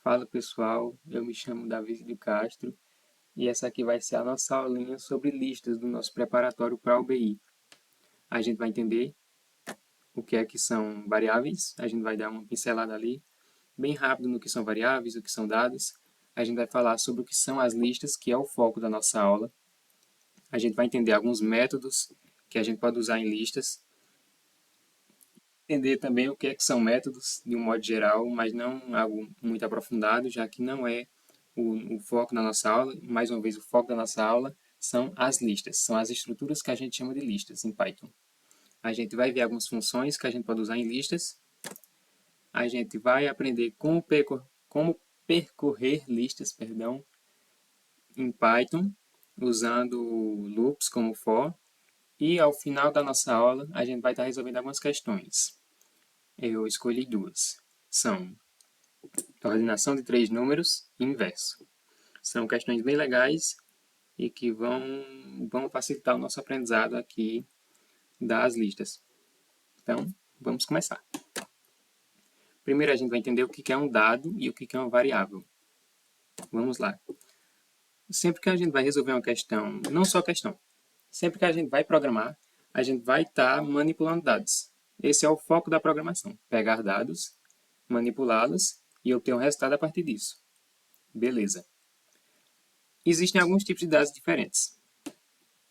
Fala pessoal, eu me chamo Davi de Castro e essa aqui vai ser a nossa aulinha sobre listas do nosso preparatório para a UBI. A gente vai entender o que é que são variáveis, a gente vai dar uma pincelada ali, bem rápido no que são variáveis, o que são dados. A gente vai falar sobre o que são as listas, que é o foco da nossa aula. A gente vai entender alguns métodos que a gente pode usar em listas. Entender também o que é que são métodos, de um modo geral, mas não algo muito aprofundado, já que não é o foco da nossa aula. Mais uma vez, o foco da nossa aula são as listas, são as estruturas que a gente chama de listas em Python. A gente vai ver algumas funções que a gente pode usar em listas. A gente vai aprender como percorrer listas, em Python, usando loops como for. E ao final da nossa aula, a gente vai estar resolvendo algumas questões. Eu escolhi duas. São ordenação de três números e inverso. São questões bem legais e que vão facilitar o nosso aprendizado aqui das listas. Então, vamos começar. Primeiro a gente vai entender o que é um dado e o que é uma variável. Vamos lá. Sempre que a gente vai resolver uma questão, não só questão, sempre que a gente vai programar, a gente vai estar manipulando dados. Esse é o foco da programação, pegar dados, manipulá-los e obter um resultado a partir disso. Beleza. Existem alguns tipos de dados diferentes.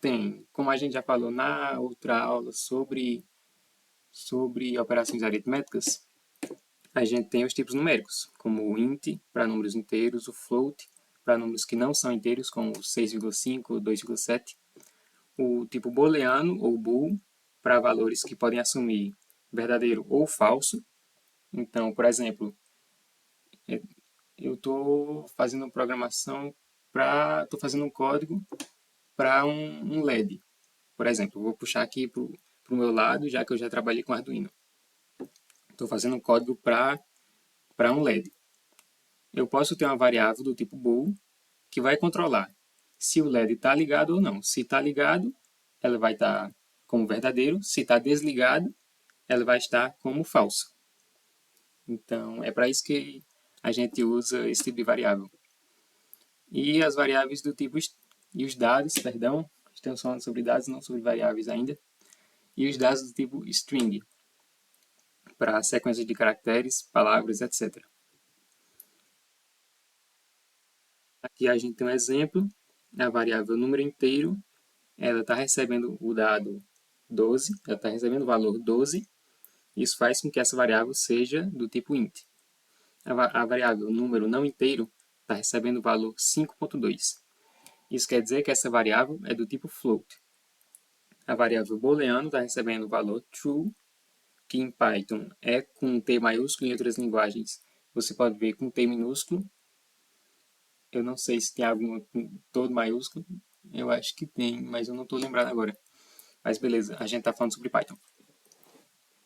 Tem, como a gente já falou na outra aula sobre operações aritméticas, a gente tem os tipos numéricos, como o int para números inteiros, o float para números que não são inteiros, como 6,5 ou 2,7, o tipo booleano ou bool para valores que podem assumir verdadeiro ou falso. Então, por exemplo, eu estou fazendo programação estou fazendo um código para um LED. Por exemplo, vou puxar aqui para o meu lado, já que eu já trabalhei com Arduino. Estou fazendo um código para um LED. Eu posso ter uma variável do tipo bool que vai controlar se o LED está ligado ou não. Se está ligado, ela vai estar como verdadeiro. Se está desligado, ela vai estar como falso. Então, é para isso que a gente usa esse tipo de variável. E as variáveis do tipo... E os dados, estamos falando sobre dados, não sobre variáveis ainda. E os dados do tipo string, para sequências de caracteres, palavras, etc. Aqui a gente tem um exemplo, a variável número inteiro, ela está recebendo o dado 12, ela está recebendo o valor 12, isso faz com que essa variável seja do tipo int. A variável número não inteiro está recebendo o valor 5.2. Isso quer dizer que essa variável é do tipo float. A variável booleano está recebendo o valor true, que em Python é com T maiúsculo, em outras linguagens você pode ver com T minúsculo. Eu não sei se tem alguma com todo maiúsculo, eu acho que tem, mas eu não estou lembrado agora. Mas beleza, a gente está falando sobre Python.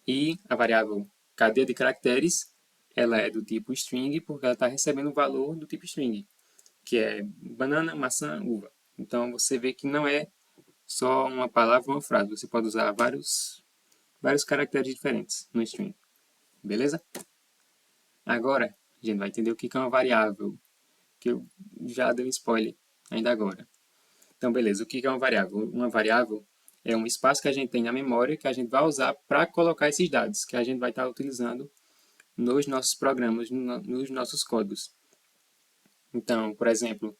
E a variável cadeia de caracteres, ela é do tipo string, porque ela está recebendo o valor do tipo string, que é banana, maçã, uva. Então você vê que não é só uma palavra ou uma frase, você pode usar vários caracteres diferentes no string. Beleza? Agora, a gente vai entender o que é uma variável, que eu já dei um spoiler ainda agora. Então, beleza, o que é uma variável? Uma variável é um espaço que a gente tem na memória que a gente vai usar para colocar esses dados, que a gente vai estar utilizando nos nossos programas, nos nossos códigos. Então, por exemplo,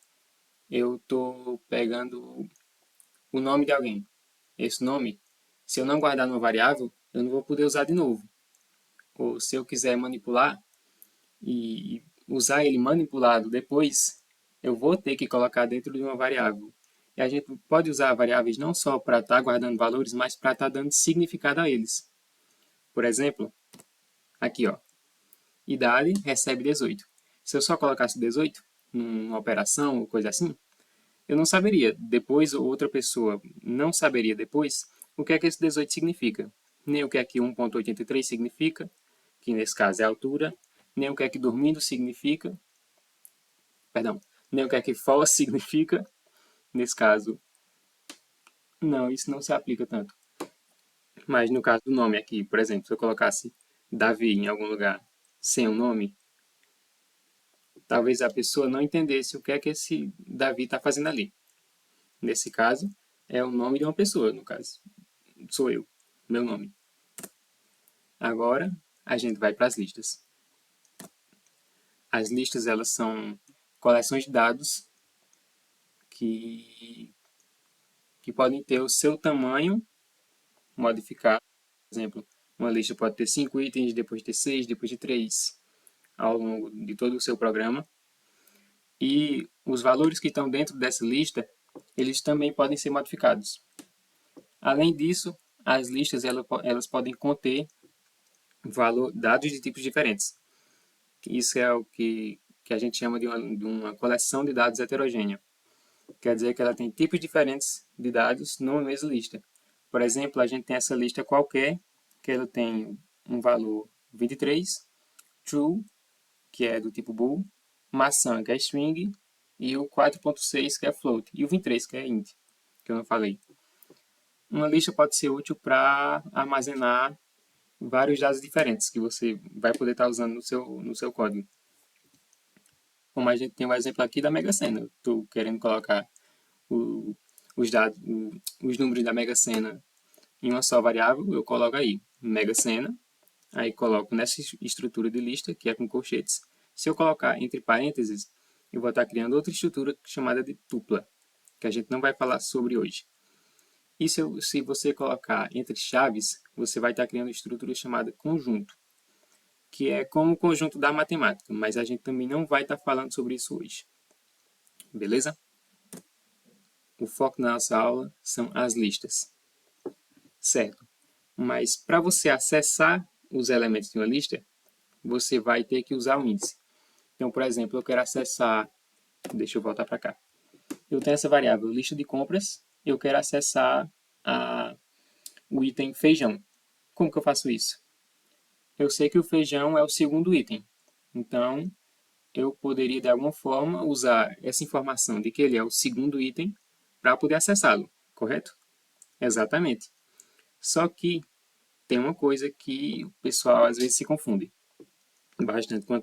eu estou pegando o nome de alguém. Esse nome, se eu não guardar numa variável, eu não vou poder usar de novo. Ou se eu quiser manipular e usar ele manipulado depois, eu vou ter que colocar dentro de uma variável. E a gente pode usar variáveis não só para estar guardando valores, mas para estar dando significado a eles. Por exemplo, aqui, ó, idade recebe 18. Se eu só colocasse 18 numa operação ou coisa assim, eu não saberia depois, ou outra pessoa não saberia depois, o que é que esse 18 significa. Nem o que é que 1.83 significa, que nesse caso é a altura, nem o que é que dormindo significa, nem o que é que false significa, nesse caso, não, isso não se aplica tanto. Mas no caso do nome aqui, por exemplo, se eu colocasse Davi em algum lugar sem o nome, talvez a pessoa não entendesse o que é que esse Davi está fazendo ali. Nesse caso, é o nome de uma pessoa, no caso, sou eu, meu nome. Agora, a gente vai para as listas. As listas, elas são coleções de dados que podem ter o seu tamanho modificado. Por exemplo, uma lista pode ter 5 itens, depois ter 6, depois de 3, ao longo de todo o seu programa. E os valores que estão dentro dessa lista, eles também podem ser modificados. Além disso, as listas elas podem conter dados de tipos diferentes. Isso é o que a gente chama de uma coleção de dados heterogênea. Quer dizer que ela tem tipos diferentes de dados numa mesma lista. Por exemplo, a gente tem essa lista qualquer, que ela tem um valor 23, true, que é do tipo bool, maçã, que é string, e o 4.6, que é float, e o 23, que é int, que eu não falei. Uma lista pode ser útil para armazenar vários dados diferentes que você vai poder estar usando no seu código. Como a gente tem um exemplo aqui da Mega Sena. Eu estou querendo colocar os dados, os números da Mega Sena em uma só variável, eu coloco aí Mega Sena, aí coloco nessa estrutura de lista, que é com colchetes. Se eu colocar entre parênteses, eu vou estar criando outra estrutura chamada de tupla, que a gente não vai falar sobre hoje. E se você colocar entre chaves, você vai estar criando uma estrutura chamada conjunto, que é como o conjunto da matemática, mas a gente também não vai estar falando sobre isso hoje. Beleza? O foco da nossa aula são as listas. Certo. Mas para você acessar os elementos de uma lista, você vai ter que usar o índice. Então, por exemplo, eu quero acessar... Deixa eu voltar para cá. Eu tenho essa variável, lista de compras. Eu quero acessar o item feijão. Como que eu faço isso? Eu sei que o feijão é o segundo item. Então, eu poderia, de alguma forma, usar essa informação de que ele é o segundo item para poder acessá-lo, correto? Exatamente. Só que tem uma coisa que o pessoal às vezes se confunde bastante quando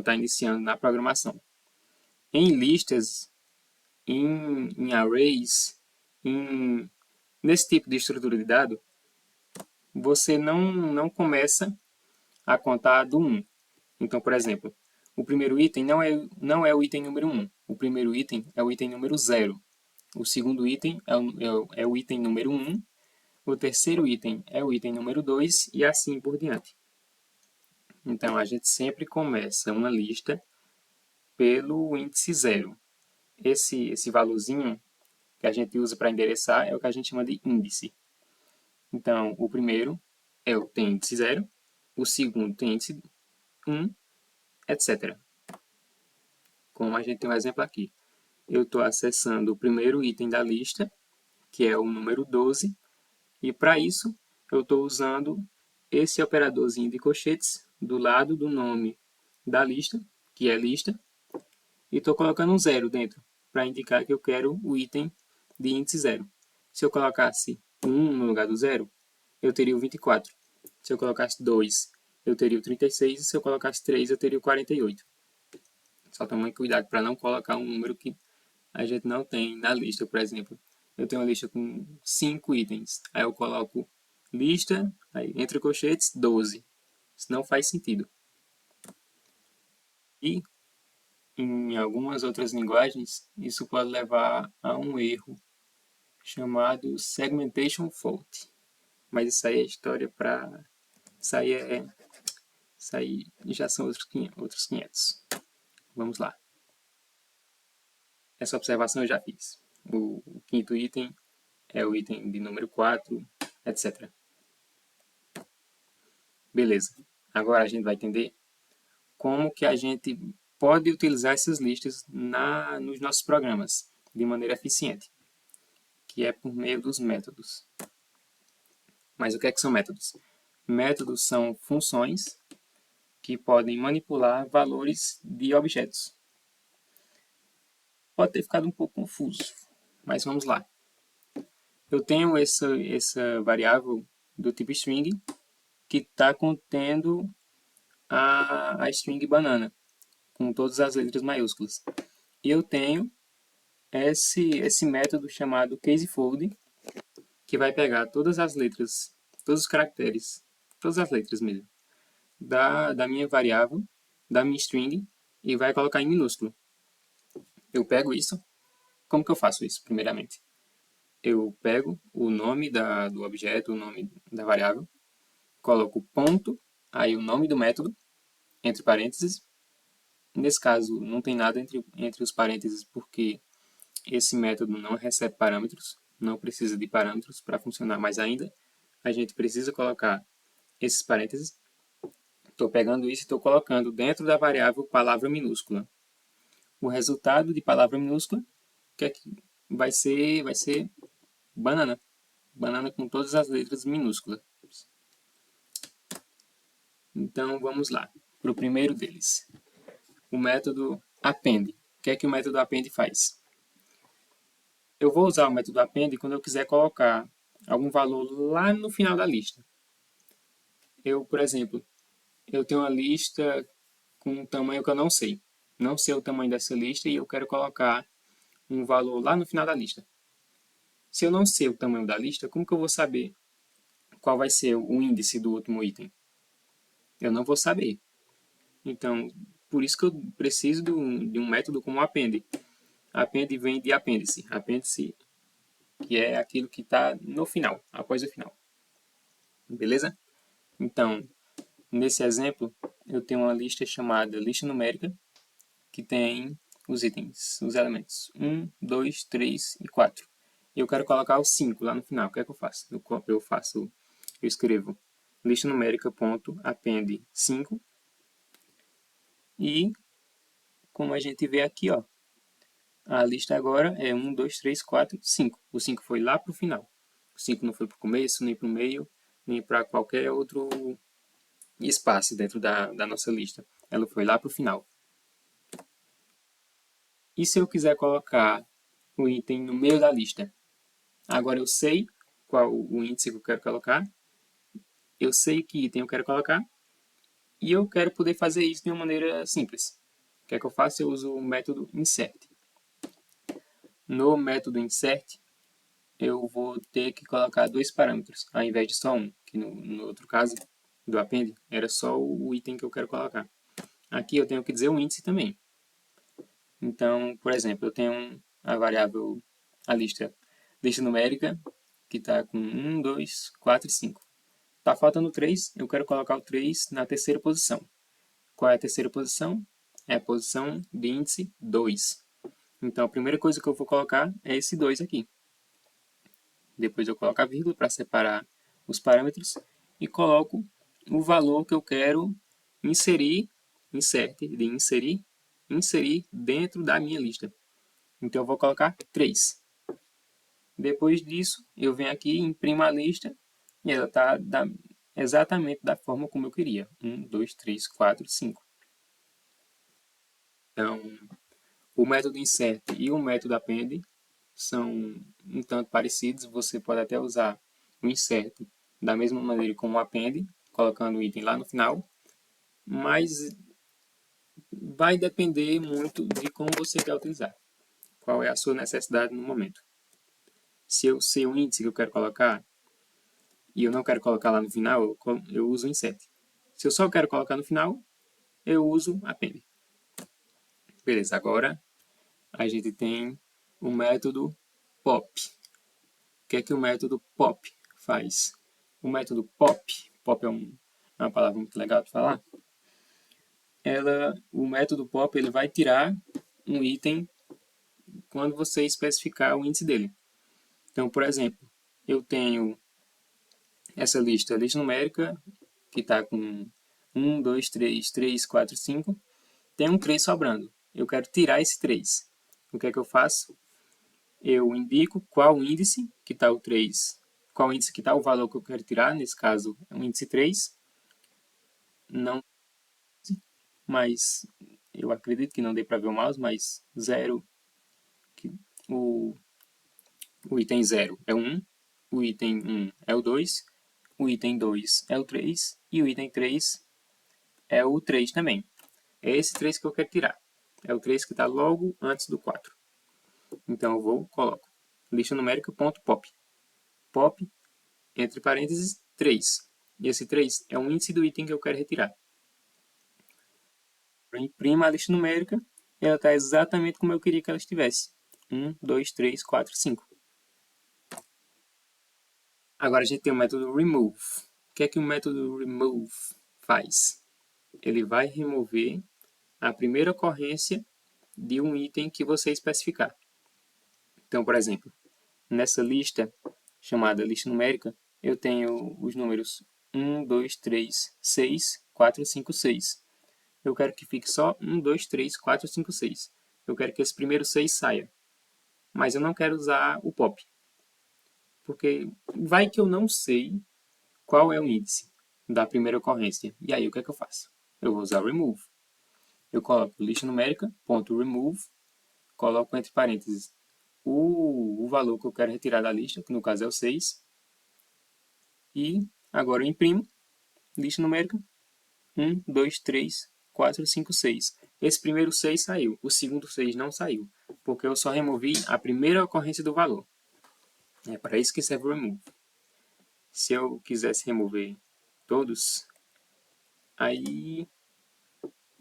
tá iniciando na programação. Em listas, em arrays, nesse tipo de estrutura de dado, você não começa a contar do 1. Então, por exemplo, o primeiro item não é o item número 1. O primeiro item é o item número 0. O segundo item é o item número 1. O terceiro item é o item número 2 e assim por diante. Então, a gente sempre começa uma lista pelo índice 0. Esse valorzinho que a gente usa para endereçar é o que a gente chama de índice. Então, o primeiro tem índice 0, o segundo tem índice 1, etc. Como a gente tem um exemplo aqui. Eu estou acessando o primeiro item da lista, que é o número 12, e para isso eu estou usando esse operadorzinho de colchetes do lado do nome da lista, que é lista, e estou colocando um 0 dentro, para indicar que eu quero o item de índice 0. Se eu colocasse 1 no lugar do 0, eu teria o 24. Se eu colocasse 2, eu teria o 36, e se eu colocasse 3, eu teria o 48. Só tome cuidado para não colocar um número que a gente não tem na lista, por exemplo. Eu tenho uma lista com 5 itens, aí eu coloco lista, aí entre colchetes, 12. Isso não faz sentido. E em algumas outras linguagens, isso pode levar a um erro chamado segmentation fault. Mas isso aí é história para... Isso aí já são outros 500. Vamos lá. Essa observação eu já fiz. O quinto item é o item de número 4, etc. Beleza. Agora a gente vai entender como que a gente pode utilizar essas listas nos nossos programas de maneira eficiente, que é por meio dos métodos. Mas o que são métodos? Métodos são funções que podem manipular valores de objetos. Pode ter ficado um pouco confuso, mas vamos lá. Eu tenho essa variável do tipo string que está contendo a string banana. com todas as letras maiúsculas. E eu tenho esse método chamado caseFold, que vai pegar todas as letras, todos os caracteres, todas as letras mesmo, da minha variável, da minha string, e vai colocar em minúsculo. Eu pego isso. Como que eu faço isso, primeiramente? Eu pego o nome do objeto, o nome da variável, coloco ponto, aí o nome do método, entre parênteses. Nesse caso, não tem nada entre os parênteses, porque esse método não recebe parâmetros, não precisa de parâmetros para funcionar, mas ainda a gente precisa colocar esses parênteses. Estou pegando isso e estou colocando dentro da variável palavra minúscula. O resultado de palavra minúscula que vai ser banana. Banana com todas as letras minúsculas. Então, vamos lá para o primeiro deles. O método append. O que é que o método append faz? Eu vou usar o método append quando eu quiser colocar algum valor lá no final da lista. Por exemplo, eu tenho uma lista com um tamanho que eu não sei. Não sei o tamanho dessa lista e eu quero colocar um valor lá no final da lista. Se eu não sei o tamanho da lista, como que eu vou saber qual vai ser o índice do último item? Eu não vou saber. Então, por isso que eu preciso de um método como append. Append vem de apêndice. Apêndice, que é aquilo que está no final, após o final. Beleza? Então, nesse exemplo, eu tenho uma lista chamada lista numérica, que tem os itens, os elementos 1, 2, 3 e 4. E eu quero colocar o 5 lá no final. O que é que eu faço? Eu escrevo lista numérica.append 5 e, como a gente vê aqui, ó, a lista agora é 1, 2, 3, 4, 5. O 5 foi lá para o final. O 5 não foi para o começo, nem para o meio, nem para qualquer outro espaço dentro da nossa lista. Ela foi lá para o final. E se eu quiser colocar o item no meio da lista? Agora eu sei qual o índice que eu quero colocar, eu sei que item eu quero colocar, e eu quero poder fazer isso de uma maneira simples. O que é que eu faço? Eu uso o método insert. No método insert, eu vou ter que colocar dois parâmetros, ao invés de só um, que no outro caso do append era só o item que eu quero colocar. Aqui eu tenho que dizer o índice também. Então, por exemplo, eu tenho a variável, a lista numérica, que está com 1, 2, 4 e 5. Está faltando 3, eu quero colocar o 3 na terceira posição. Qual é a terceira posição? É a posição de índice 2. Então, a primeira coisa que eu vou colocar é esse 2 aqui. Depois eu coloco a vírgula para separar os parâmetros e coloco o valor que eu quero inserir, inserir dentro da minha lista. Então, eu vou colocar 3. Depois disso, eu venho aqui, imprimo a lista e ela está exatamente da forma como eu queria. 1, 2, 3, 4, 5. Então, o método insert e o método append são um tanto parecidos. Você pode até usar o insert da mesma maneira como o append, colocando o item lá no final, mas vai depender muito de como você quer utilizar. Qual é a sua necessidade no momento. Se eu sei o índice que eu quero colocar e eu não quero colocar lá no final, eu uso o insert. Se eu só quero colocar no final, eu uso append. Beleza, agora a gente tem o método pop. O que é que o método pop faz? O método pop é uma palavra muito legal de falar. O método pop ele vai tirar um item quando você especificar o índice dele. Então, por exemplo, eu tenho essa lista numérica, que está com 1, 2, 3, 3, 4, 5. Tem um 3 sobrando. Eu quero tirar esse 3. O que é que eu faço? Eu indico qual índice que está o 3, qual índice que está o valor que eu quero tirar, nesse caso é o índice 3, não, mas eu acredito que não dê para ver o mouse, mas 0, o, o item 0 é o 1, o item 1 é o 2, o item 2 é o 3 e o item 3 é o 3 também. É esse 3 que eu quero tirar. É o 3 que está logo antes do 4. Então eu coloco lista numérica ponto pop. Pop, entre parênteses, 3. E esse 3 é o índice do item que eu quero retirar. Eu imprimo a lista numérica e ela está exatamente como eu queria que ela estivesse. 1, 2, 3, 4, 5. Agora a gente tem o método remove. O que é que o método remove faz? Ele vai remover a primeira ocorrência de um item que você especificar. Então, por exemplo, nessa lista chamada lista numérica, eu tenho os números 1, 2, 3, 6, 4, 5, 6. Eu quero que fique só 1, 2, 3, 4, 5, 6. Eu quero que esse primeiro 6 saia. Mas eu não quero usar o pop. Porque vai que eu não sei qual é o índice da primeira ocorrência. E aí o que é que eu faço? Eu vou usar o remove. Eu coloco lista numérica, ponto remove, coloco entre parênteses o valor que eu quero retirar da lista, que no caso é o 6. E agora eu imprimo lista numérica 1, 2, 3, 4, 5, 6. Esse primeiro 6 saiu, o segundo 6 não saiu, porque eu só removi a primeira ocorrência do valor. É para isso que serve o remove. Se eu quisesse remover todos, aí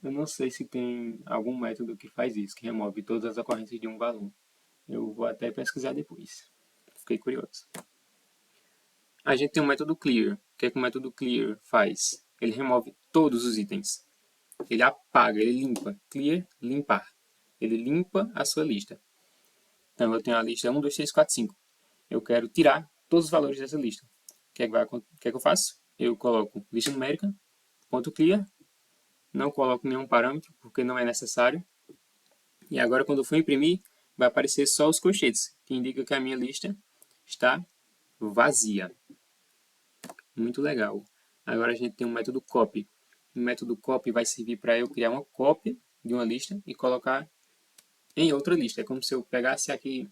eu não sei se tem algum método que faz isso, que remove todas as ocorrências de um valor. Eu vou até pesquisar depois. Fiquei curioso. A gente tem o método clear. O que é que o método clear faz? Ele remove todos os itens. Ele apaga, ele limpa. Clear, limpar. Ele limpa a sua lista. Então, eu tenho a lista 1, 2, 3, 4, 5. Eu quero tirar todos os valores dessa lista. O que é que eu faço? Eu coloco lista numérica, ponto clear. Não coloco nenhum parâmetro, porque não é necessário. E agora, quando eu for imprimir, vai aparecer só os colchetes, que indica que a minha lista está vazia. Muito legal. Agora a gente tem um método copy. O método copy vai servir para eu criar uma cópia de uma lista e colocar em outra lista. É como se eu pegasse aqui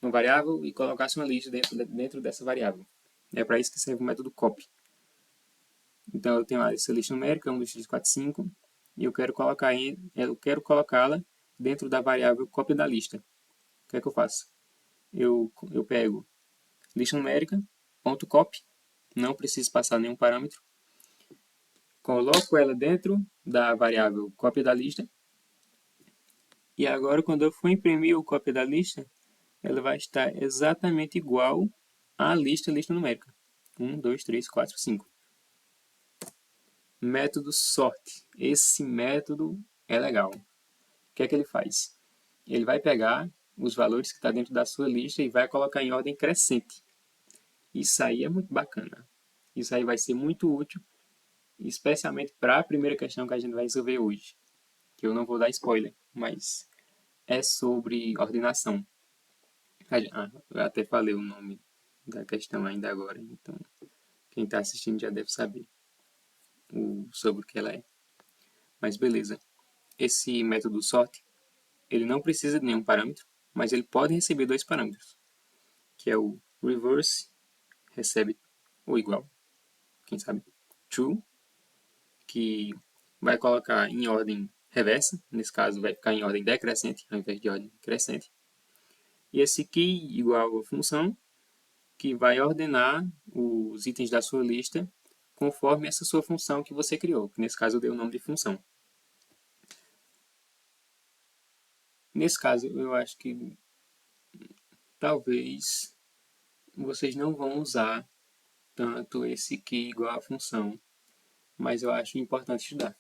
uma variável e colocasse uma lista dentro dessa variável. É para isso que serve o método copy. Então eu tenho essa lista numérica, 1, 2, 3, 4, 5, e eu quero colocá-la dentro da variável cópia da lista. O que é que eu faço? Eu pego lista numérica, ponto copy, não preciso passar nenhum parâmetro, coloco ela dentro da variável cópia da lista, e agora quando eu for imprimir o cópia da lista, ela vai estar exatamente igual à lista numérica. 1, 2, 3, 4, 5. Método sort. Esse método é legal. O que é que ele faz? Ele vai pegar os valores que estão dentro da sua lista e vai colocar em ordem crescente. Isso aí é muito bacana. Isso aí vai ser muito útil, especialmente para a primeira questão que a gente vai resolver hoje. Que eu não vou dar spoiler, mas é sobre ordenação. Eu até falei o nome da questão ainda agora, então quem está assistindo já deve saber sobre o que ela é. Mas beleza. Esse método sort, ele não precisa de nenhum parâmetro, mas ele pode receber dois parâmetros, que é o reverse, recebe o igual, quem sabe, true, que vai colocar em ordem reversa, nesse caso vai ficar em ordem decrescente ao invés de ordem crescente. E esse key igual a função, que vai ordenar os itens da sua lista conforme essa sua função que você criou, que nesse caso eu dei o nome de função. Nesse caso, eu acho que talvez vocês não vão usar tanto esse key igual a função, mas eu acho importante estudar.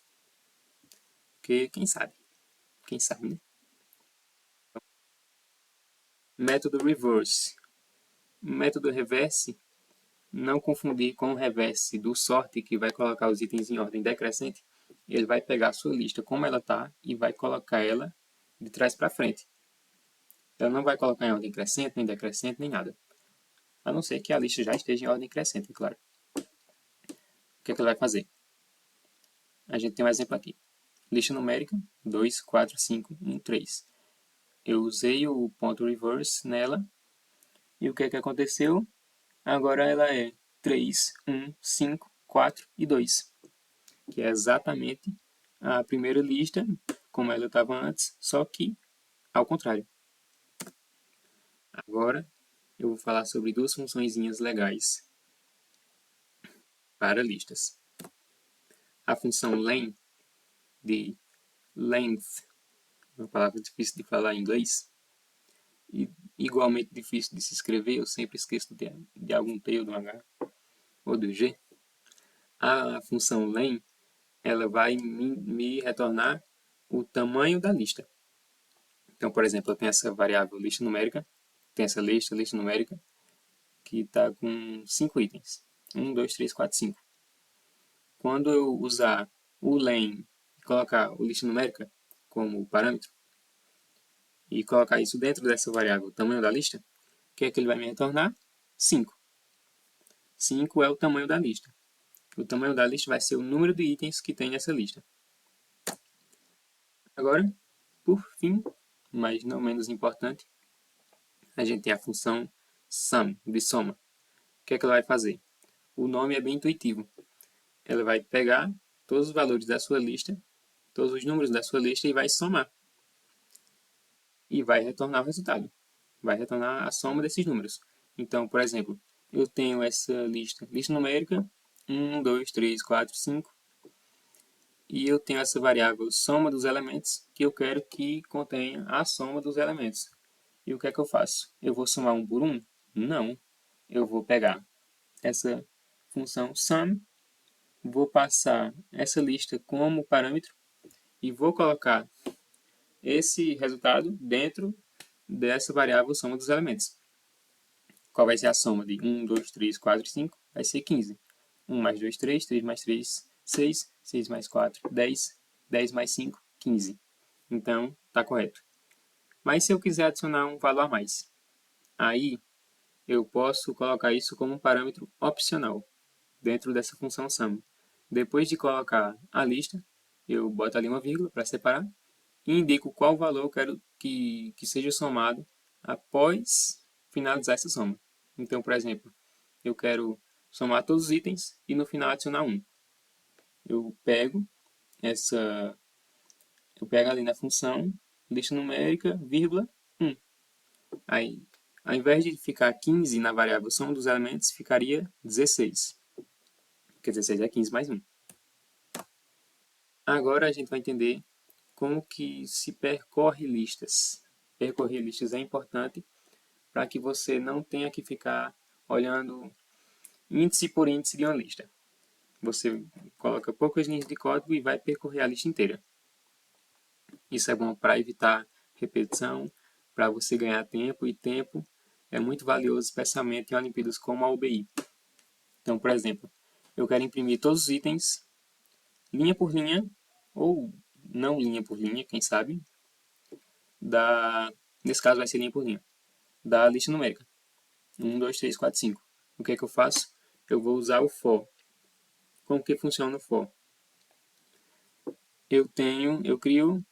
Porque quem sabe, né? Método reverse. Método reverse, não confundir com o reverse do sort, que vai colocar os itens em ordem decrescente. Ele vai pegar a sua lista como ela está e vai colocar ela de trás para frente. Ela não vai colocar em ordem crescente, nem decrescente, nem nada. A não ser que a lista já esteja em ordem crescente, é claro. O que é que ela vai fazer? A gente tem um exemplo aqui. Lista numérica 2, 4, 5, 1, 3. Eu usei o ponto reverse nela. E o que é que aconteceu? Agora ela é 3, 1, 5, 4 e 2. Que é exatamente a primeira lista como ela estava antes, só que ao contrário. Agora eu vou falar sobre duas funçõezinhas legais para listas. A função len, de length, uma palavra difícil de falar em inglês, e igualmente difícil de se escrever, eu sempre esqueço de algum T ou do H ou do G. A função len, ela vai me retornar o tamanho da lista. Então, por exemplo, eu tenho essa variável lista numérica, tem essa lista numérica, que está com 5 itens. 1, 2, 3, 4, 5. Quando eu usar o len e colocar o lista numérica como parâmetro, e colocar isso dentro dessa variável, o tamanho da lista, o que é que ele vai me retornar? 5. 5 é o tamanho da lista. O tamanho da lista vai ser o número de itens que tem nessa lista. Agora, por fim, mas não menos importante, a gente tem a função sum, de soma. O que é que ela vai fazer? O nome é bem intuitivo. Ela vai pegar todos os valores da sua lista, todos os números da sua lista e vai somar. E vai retornar o resultado. Vai retornar a soma desses números. Então, por exemplo, eu tenho essa lista numérica, 1, 2, 3, 4, 5, e eu tenho essa variável soma dos elementos que eu quero que contenha a soma dos elementos. E o que é que eu faço? Eu vou somar um por um? Não. Eu vou pegar essa função sum, vou passar essa lista como parâmetro e vou colocar esse resultado dentro dessa variável soma dos elementos. Qual vai ser a soma de 1, 2, 3, 4 e 5? Vai ser 15. 1 mais 2, 3, 3 mais 3, 6, 6 mais 4, 10, 10 mais 5, 15. Então, está correto. Mas se eu quiser adicionar um valor a mais, aí eu posso colocar isso como um parâmetro opcional dentro dessa função sum. Depois de colocar a lista, eu boto ali uma vírgula para separar e indico qual valor eu quero que seja somado após finalizar essa soma. Então, por exemplo, eu quero somar todos os itens e no final adicionar 1. Eu pego ali na função lista numérica, vírgula, 1. Aí, ao invés de ficar 15 na variável soma dos elementos, ficaria 16. Porque 16 é 15 mais 1. Agora a gente vai entender como que se percorre listas. Percorrer listas é importante para que você não tenha que ficar olhando índice por índice de uma lista. Você coloca poucas linhas de código e vai percorrer a lista inteira. Isso é bom para evitar repetição, para você ganhar tempo, e tempo é muito valioso, especialmente em Olimpíadas como a UBI. Então, por exemplo, eu quero imprimir todos os itens, linha por linha, ou não linha por linha, quem sabe, nesse caso vai ser linha por linha, da lista numérica. 1, 2, 3, 4, 5. O que é que eu faço? Eu vou usar o for. Como que funciona o for? Eu crio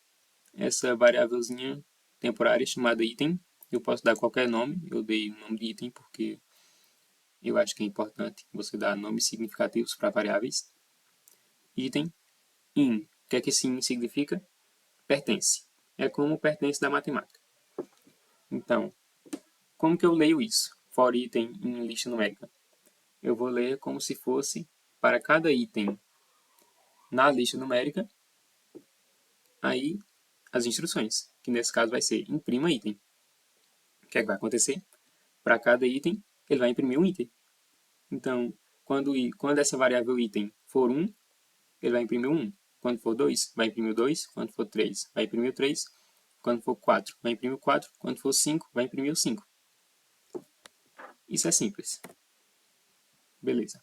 essa variávelzinha temporária chamada item. Eu posso dar qualquer nome. Eu dei o nome de item porque eu acho que é importante você dar nomes significativos para variáveis. Item in. O que é que esse in significa? Pertence. É como pertence da matemática. Então, como que eu leio isso? For item em lista numérica. Eu vou ler como se fosse para cada item na lista numérica, aí as instruções, que nesse caso vai ser imprima item. O que é que vai acontecer? Para cada item, ele vai imprimir um item. Então, quando essa variável item for 1, ele vai imprimir 1. Quando for 2, vai imprimir o 2. Quando for 3, vai imprimir o 3. Quando for 4, vai imprimir o 4. Quando for 5, vai imprimir o 5. Isso é simples. Beleza.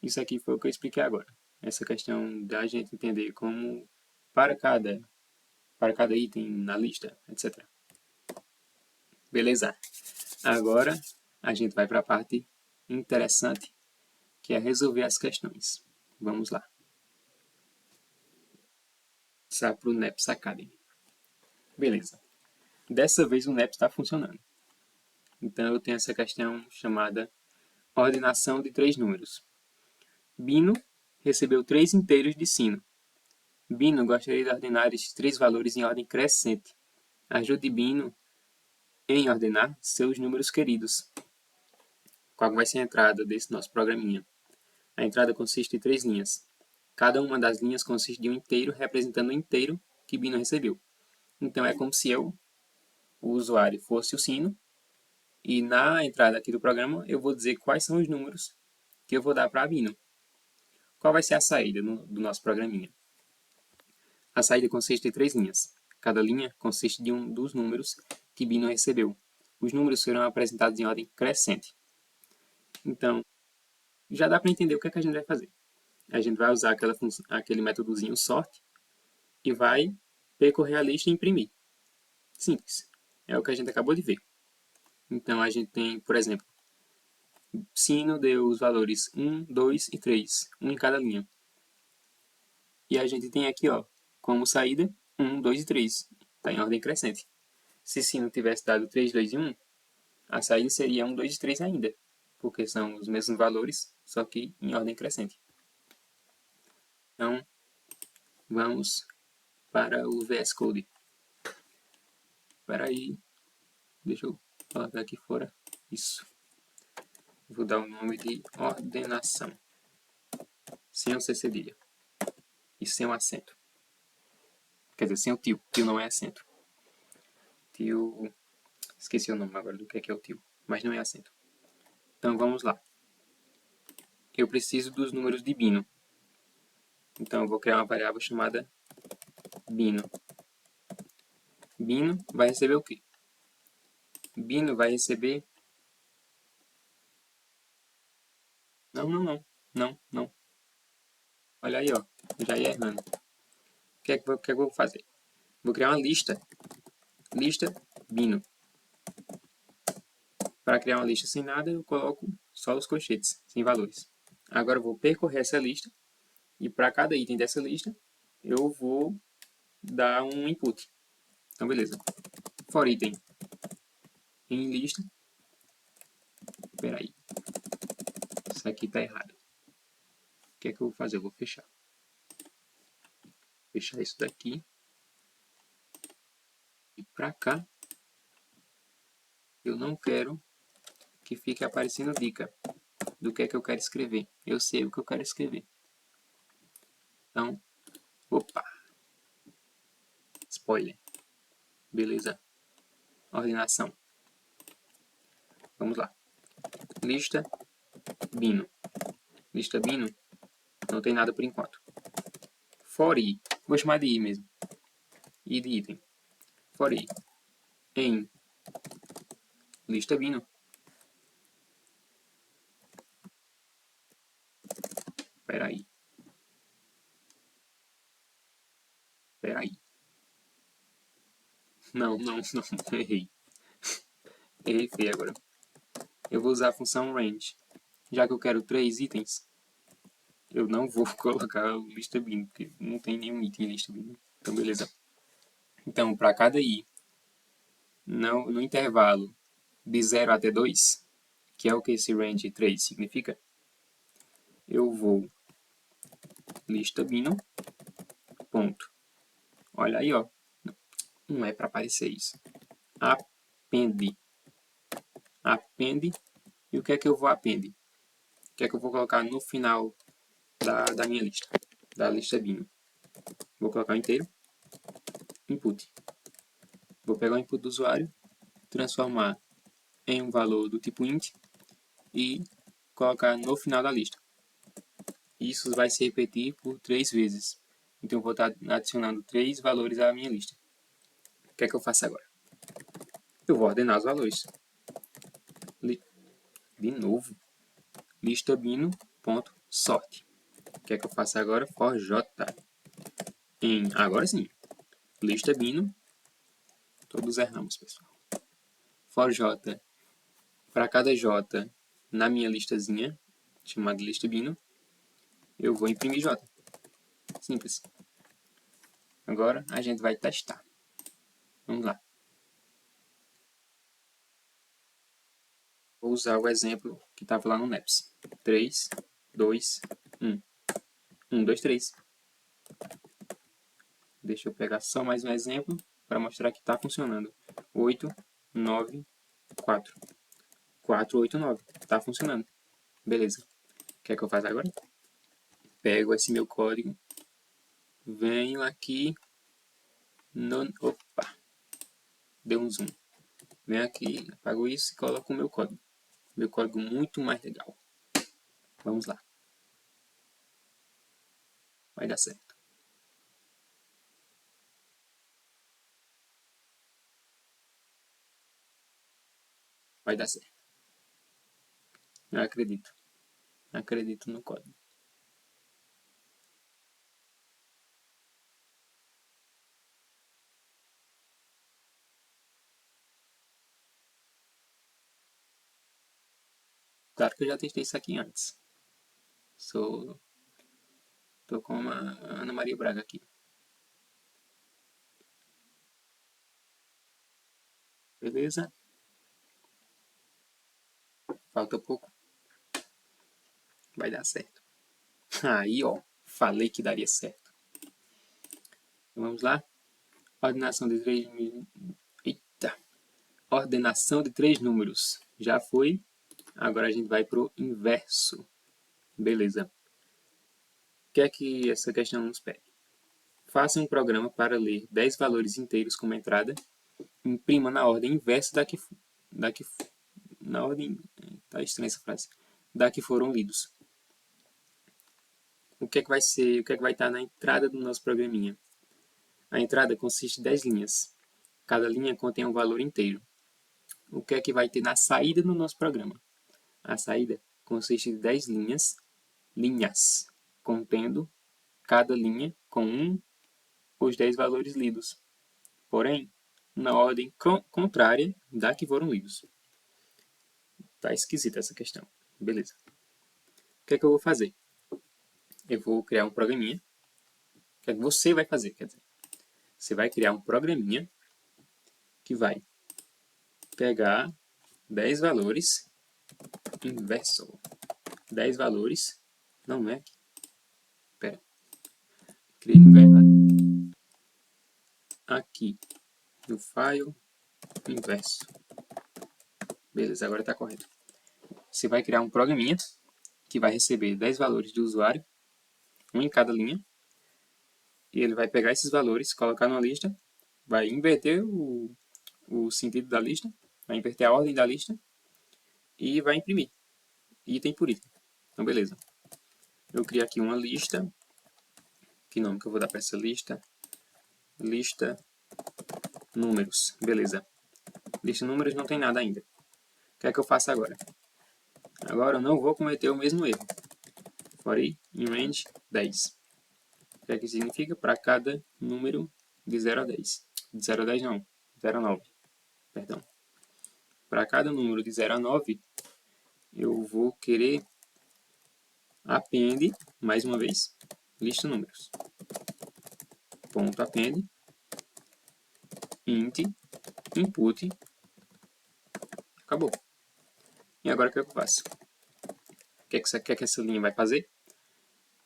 Isso aqui foi o que eu expliquei agora. Essa questão da gente entender como para cada item na lista, etc. Beleza. Agora a gente vai para a parte interessante, que é resolver as questões. Vamos lá. Passar para o NEPS Academy. Beleza. Dessa vez o NEPS está funcionando. Então eu tenho essa questão chamada ordenação de 3 números. Bino recebeu 3 inteiros de sino. Bino gostaria de ordenar estes 3 valores em ordem crescente. Ajude Bino em ordenar seus números queridos. Qual vai ser a entrada desse nosso programinha? A entrada consiste de 3 linhas. Cada uma das linhas consiste de um inteiro representando o inteiro que Bino recebeu. Então, é como se o usuário, fosse o sino, e na entrada aqui do programa eu vou dizer quais são os números que eu vou dar para Bino. Qual vai ser a saída do nosso programinha? A saída consiste de 3 linhas. Cada linha consiste de um dos números que Bino recebeu. Os números serão apresentados em ordem crescente. Então, já dá para entender o que é que a gente vai fazer. A gente vai usar aquele métodozinho sort e vai percorrer a lista e imprimir. Simples. É o que a gente acabou de ver. Então, a gente tem, por exemplo, sino deu os valores 1, 2 e 3, um em cada linha. E a gente tem aqui, ó, como saída, 1, 2 e 3. Está em ordem crescente. Se sino tivesse dado 3, 2 e 1, a saída seria 1, 2 e 3 ainda, porque são os mesmos valores, só que em ordem crescente. Então, vamos para o VS Code. Espera aí, deixa eu colocar aqui fora. Isso. Vou dar o nome de ordenação, sem o C cedilha e sem o acento. Quer dizer, sem o tio. Tio não é acento. Tio... Esqueci o nome agora do que é o tio, mas não é acento. Então, vamos lá. Eu preciso dos números de Bino. Então, eu vou criar uma variável chamada Bino. Bino vai receber o quê? Bino vai receber... Não. Olha aí, ó. Já ia errando. O que é que eu vou fazer? Vou criar uma lista. Lista Bino. Para criar uma lista sem nada, eu coloco só os colchetes, sem valores. Agora eu vou percorrer essa lista. E para cada item dessa lista, eu vou dar um input. Então, beleza. For item em lista. Espera aí. Isso aqui está errado. O que é que eu vou fazer? Eu vou fechar. Fechar isso daqui. E para cá, eu não quero que fique aparecendo dica do que é que eu quero escrever. Eu sei o que eu quero escrever. Então, opa! Spoiler. Beleza. Ordenação. Vamos lá. Lista Bino. Lista Bino. Não tem nada por enquanto. For i. Vou chamar de i mesmo. I de item. For i. Em lista Bino. Espera aí. Não. Errei. Errei feio agora. Eu vou usar a função range. Já que eu quero 3 itens, eu não vou colocar lista bin, porque não tem nenhum item em lista bin. Então, beleza. Então, para cada i, no intervalo de 0 até 2, que é o que esse range 3 significa, eu vou lista bino, ponto. Olha aí, ó. Não é para aparecer isso. Append. Append. E o que é que eu vou append? O que é que eu vou colocar no final da minha lista? Da lista bino. Vou colocar o inteiro. Input. Vou pegar o input do usuário, transformar em um valor do tipo int e colocar no final da lista. Isso vai se repetir por 3 vezes. Então, eu vou estar adicionando 3 valores à minha lista. O que é que eu faço agora? Eu vou ordenar os valores. De novo, lista bino.sort. O que é que eu faço agora? For j agora sim, lista bino. Todos erramos, pessoal. For j, para cada j na minha listazinha, chamada lista bino, eu vou imprimir j. Simples. Agora a gente vai testar. Vamos lá. Vou usar o exemplo que estava lá no NEPS. 3, 2, 1. 1, 2, 3. Deixa eu pegar só mais um exemplo para mostrar que está funcionando. 8, 9, 4. 4, 8, 9. Está funcionando. Beleza. O que é que eu faço agora? Pego esse meu código, venho aqui no... Opa! Deu um zoom. Venho aqui, apago isso e coloco o meu código. Meu código muito mais legal. Vamos lá. Vai dar certo. Vai dar certo. Eu acredito. Acredito no código. Claro que eu já testei isso aqui antes. Tô com uma Ana Maria Braga aqui. Beleza? Falta pouco. Vai dar certo. Aí, ó. Falei que daria certo. Vamos lá? Ordenação de três... Eita! Ordenação de três números. Já foi. Agora a gente vai pro inverso. Beleza. O que é que essa questão nos pede? Faça um programa para ler 10 valores inteiros como entrada. Imprima na ordem inversa na ordem... Tá estranha essa frase. Da que foram lidos. O que é que vai ser, o que é que vai estar na entrada do nosso programinha? A entrada consiste de 10 linhas. Cada linha contém um valor inteiro. O que é que vai ter na saída do nosso programa? A saída consiste de 10 linhas, contendo cada linha com os 10 valores lidos. Porém, na ordem contrária da que foram lidos. Tá esquisita essa questão. Beleza. O que é que eu vou fazer? Eu vou criar um programinha. O que é que você vai fazer? Quer dizer, você vai criar um programinha que vai pegar 10 valores inverso. 10 valores. Não é aqui. Pera. Criei no lugar errado. Aqui. No file inverso. Beleza, agora está correto. Você vai criar um programinha que vai receber 10 valores do usuário, um em cada linha, e ele vai pegar esses valores, colocar numa lista, vai inverter o sentido da lista, vai inverter a ordem da lista e vai imprimir, item por item. Então, beleza. Eu criei aqui uma lista. Que nome que eu vou dar para essa lista? Lista números. Beleza. Lista números não tem nada ainda. O que é que eu faço agora? Agora eu não vou cometer o mesmo erro. For in range 10. O que é que significa? Para cada número de 0 a 10. De 0 a 10 não. 0 a 9. Perdão. Para cada número de 0 a 9, eu vou querer append, mais uma vez, lista números. Ponto append, int, input, acabou. E agora o que eu faço? O que é que essa linha vai fazer?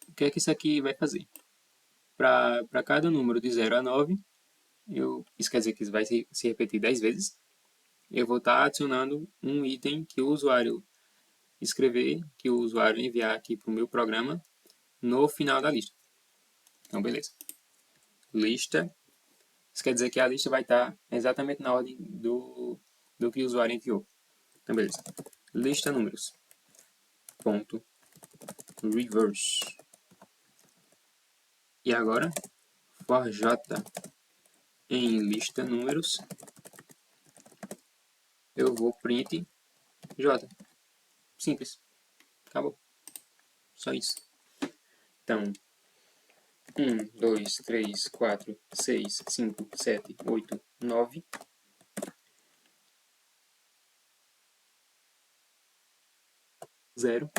O que é que isso aqui vai fazer? Para cada número de 0 a 9, isso quer dizer que isso vai se repetir 10 vezes, eu vou estar adicionando um item que o usuário escrever, que o usuário enviar aqui para o meu programa no final da lista. Então, beleza. Lista. Isso quer dizer que a lista vai estar exatamente na ordem do que o usuário enviou. Então, beleza. Lista números. Ponto. Reverse. E agora, for j em lista números, eu vou print j. Simples. Acabou. Só isso. Então, 1, 2, 3, 4, 6, 5, 7, 8, 9. Zero.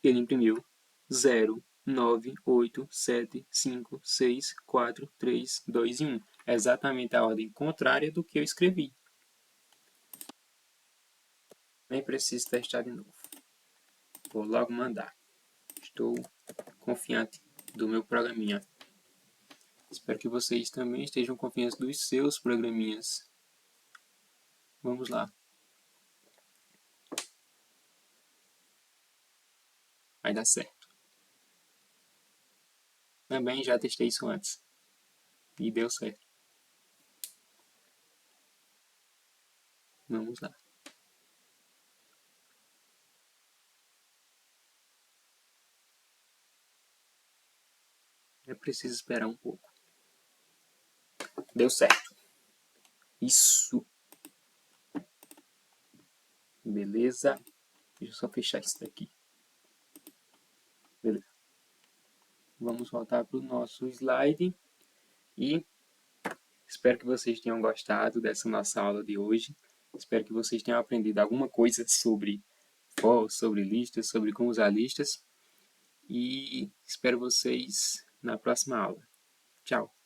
Ele imprimiu 0, 9, 8, 7, 5, 6, 4, 3, 2 e 1. É exatamente a ordem contrária do que eu escrevi. Nem preciso testar de novo. Vou logo mandar. Estou confiante do meu programinha. Espero que vocês também estejam confiantes dos seus programinhas. Vamos lá. Vai dar certo. Também já testei isso antes. E deu certo. Vamos lá. É preciso esperar um pouco. Deu certo. Isso. Beleza. Deixa eu só fechar isso daqui. Beleza. Vamos voltar para o nosso slide. E espero que vocês tenham gostado dessa nossa aula de hoje. Espero que vocês tenham aprendido alguma coisa sobre for, sobre listas, sobre como usar listas. E espero vocês na próxima aula. Tchau!